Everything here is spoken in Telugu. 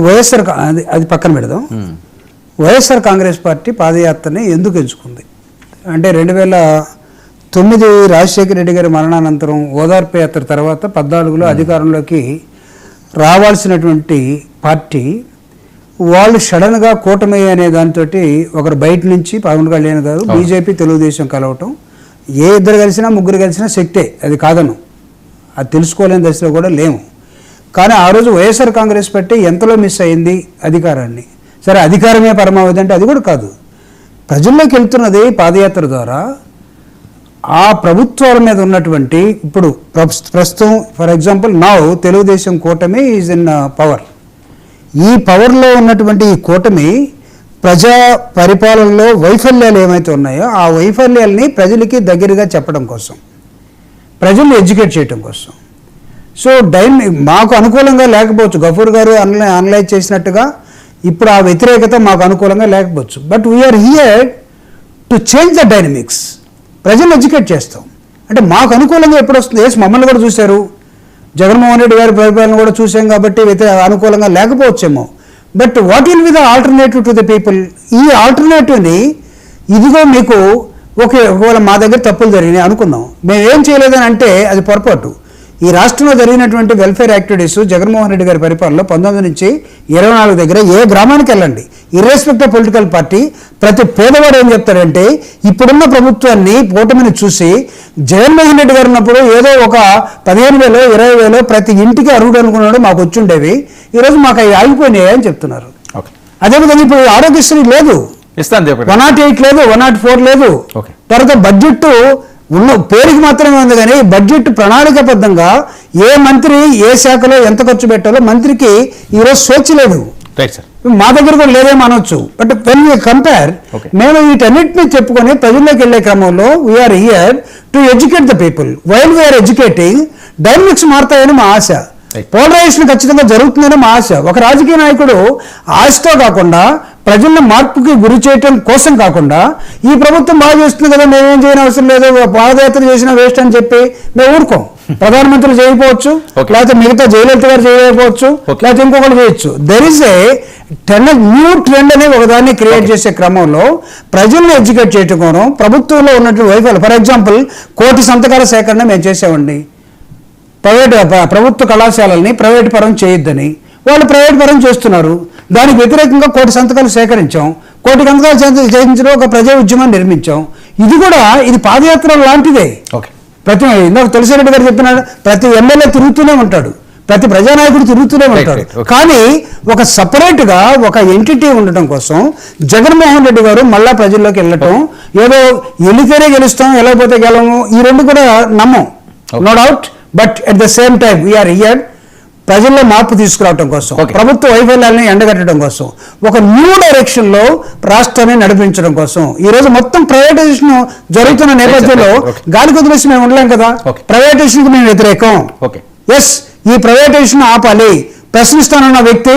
వైఎస్ఆర్ అది పక్కన పెడదాం. వైఎస్ఆర్ కాంగ్రెస్ పార్టీ పాదయాత్రని ఎందుకు ఎంచుకుంది అంటే 2009 రాజశేఖర రెడ్డి గారి మరణానంతరం ఓదార్పు యాత్ర తర్వాత 14లో అధికారంలోకి రావాల్సినటువంటి పార్టీ వాళ్ళు సడన్గా కూటమి అనే దాంతో ఒకరు బయట నుంచి పవన్ కళ్యాణ్ గారు బీజేపీ తెలుగుదేశం కలవటం, ఏ ఇద్దరు కలిసినా ముగ్గురు కలిసినా శక్తే, అది కాదను, అది తెలుసుకోలేని దశలో కూడా లేము. కానీ ఆ రోజు వైఎస్ఆర్ కాంగ్రెస్ పార్టీ ఎంతలో మిస్ అయింది అధికారాన్ని. సరే అధికారమే పరమావధి అంటే అది కూడా కాదు, ప్రజల్లోకి వెళ్తున్నది పాదయాత్ర ద్వారా. ఆ ప్రభుత్వాల మీద ఉన్నటువంటి ఇప్పుడు ప్రస్తుతం ఫర్ ఎగ్జాంపుల్ నౌ తెలుగుదేశం కూటమి ఈజ్ ఇన్ పవర్. ఈ పవర్లో ఉన్నటువంటి ఈ కూటమి ప్రజా పరిపాలనలో వైఫల్యాలు ఏమైతే ఉన్నాయో ఆ వైఫల్యాల్ని ప్రజలకి దగ్గరగా చెప్పడం కోసం, ప్రజల్ని ఎడ్యుకేట్ చేయడం కోసం. సో మాకు అనుకూలంగా లేకపోవచ్చు, గఫూర్ గారు అనలైజ్ చేసినట్టుగా ఇప్పుడు ఆ వ్యతిరేకత మాకు అనుకూలంగా లేకపోవచ్చు. But we are here to change the dynamics. ప్రజలను ఎడ్యుకేట్ చేస్తాం అంటే మాకు అనుకూలంగా ఎప్పుడు వస్తుంది. మమ్మల్ని కూడా చూశారు, జగన్మోహన్ రెడ్డి గారి పరిపాలన కూడా చూసాం కాబట్టి అనుకూలంగా లేకపోవచ్చేమో. But what will be the alternative to the people? ఈ ఆల్టర్నేటివ్ని ఇదిగో మీకు ఒకవేళ మా దగ్గర తప్పులు జరిగినాయి అనుకుందాం, మేము ఏం చేయలేదని అంటే అది పొరపాటు. ఈ రాష్ట్రంలో జరిగినటువంటి వెల్ఫేర్ యాక్టివిటీస్ జగన్మోహన్ రెడ్డి గారి పరిపాలనలో 19 నుంచి 24 దగ్గర ఏ గ్రామానికి వెళ్ళండి, ఇర్రెస్పెక్ట్ ఆఫ్ పొలిటికల్ పార్టీ, ప్రతి పేదవాడు ఏం చెప్తారంటే ఇప్పుడున్న ప్రభుత్వాన్ని కూటమిని చూసి జగన్మోహన్ రెడ్డి గారు ఉన్నప్పుడు ఏదో ఒక 15,000 20,000 ప్రతి ఇంటికి అర్హుడు అనుకున్నాడు మాకు వచ్చుండేవి, ఈరోజు మాకు అవి ఆగిపోయినాయి అని చెప్తున్నారు. అదేవిధంగా ఇప్పుడు ఆరోగ్యశ్రీ లేదు, 108 లేదు, 104 లేదు. తర్వాత బడ్జెట్ ఉన్న పేరుకి మాత్రమే ఉంది కానీ బడ్జెట్ ప్రణాళికాబద్ధంగా ఏ మంత్రి ఏ శాఖలో ఎంత ఖర్చు పెట్టాలో మంత్రికి ఈరోజు స్వేచ్ఛ లేదు. మా దగ్గర కూడా లేదేమో అనొచ్చు. బట్ వెన్ యూ కంపేర్, మేము వీటన్నిటిని చెప్పుకొని ప్రజల్లోకి వెళ్ళే క్రమంలో we're here to educate the people. While we're educating, dynamics మారుతాయని మా ఆశ, పోలరైజేషన్ ఖచ్చితంగా జరుగుతుందని మా ఆశ. ఒక రాజకీయ నాయకుడు ఆశతో కాకుండా ప్రజలను మార్పుకి గురి చేయటం కోసం కాకుండా ఈ ప్రభుత్వం బాగా చేస్తుంది కదా మేమేం చేయని అవసరం లేదు, పాదయాత్ర చేసిన వేస్ట్ అని చెప్పి మేము ఊరుకోం. ప్రధానమంత్రి చేయకపోవచ్చు, లేకపోతే మిగతా జయలలిత గారు చేయకపోవచ్చు, లేకపోతే ఇంకొకటి చేయొచ్చు. There is a new trend అని ఒకదాన్ని క్రియేట్ చేసే క్రమంలో ప్రజల్ని ఎడ్యుకేట్ చేయటం కోసం ప్రభుత్వంలో ఉన్నటువంటి వైఫల్యం. ఫర్ ఎగ్జాంపుల్ 1 కోటి సంతకాల సేకరణ మేము చేసామండి. ప్రభుత్వ కళాశాలల్ని ప్రైవేట్ పరం చేయొద్దని వాళ్ళు ప్రైవేట్ పరం చేస్తున్నారు. దానికి వ్యతిరేకంగా 1 కోటి సంతకాలు సేకరించాం, 1 కోటి సంతకాలు చేయించడం ఒక ప్రజా ఉద్యమాన్ని నిర్మించాం. ఇది పాదయాత్ర లాంటిదే. ఇందాక తులసిరెడ్డి గారు చెప్పినాడు, ప్రతి ఎమ్మెల్యే తిరుగుతూనే ఉంటాడు, ప్రతి ప్రజానాయకుడు తిరుగుతూనే ఉంటాడు. కానీ ఒక సపరేట్గా ఒక ఎంటిటీ ఉండటం కోసం జగన్మోహన్ రెడ్డి గారు మళ్ళా ప్రజల్లోకి వెళ్ళటం, ఏదో ఎలితేనే గెలుస్తాం వెళ్ళకపోతే గెలము, ఈ రెండు కూడా నమ్మం, no doubt. But at the same time we're here ప్రజల్లో మార్పు తీసుకురావడం కోసం, ప్రభుత్వ వైఫల్యాలను ఎండగట్టడం కోసం, ఒక న్యూ డైరెక్షన్ లో రాష్ట్రాన్ని నడిపించడం కోసం. ఈ రోజు మొత్తం ప్రైవేటైజేషన్ జరుగుతున్న నేపథ్యంలో గాలి కొద్దిలేసి మేము ఉండలేం కదా. ప్రైవేటైజేషన్ కి మేము వ్యతిరేకం. ఎస్, ఈ ప్రైవేటైజేషన్ ఆపాలి. ప్రశ్నిస్తానన్న వ్యక్తి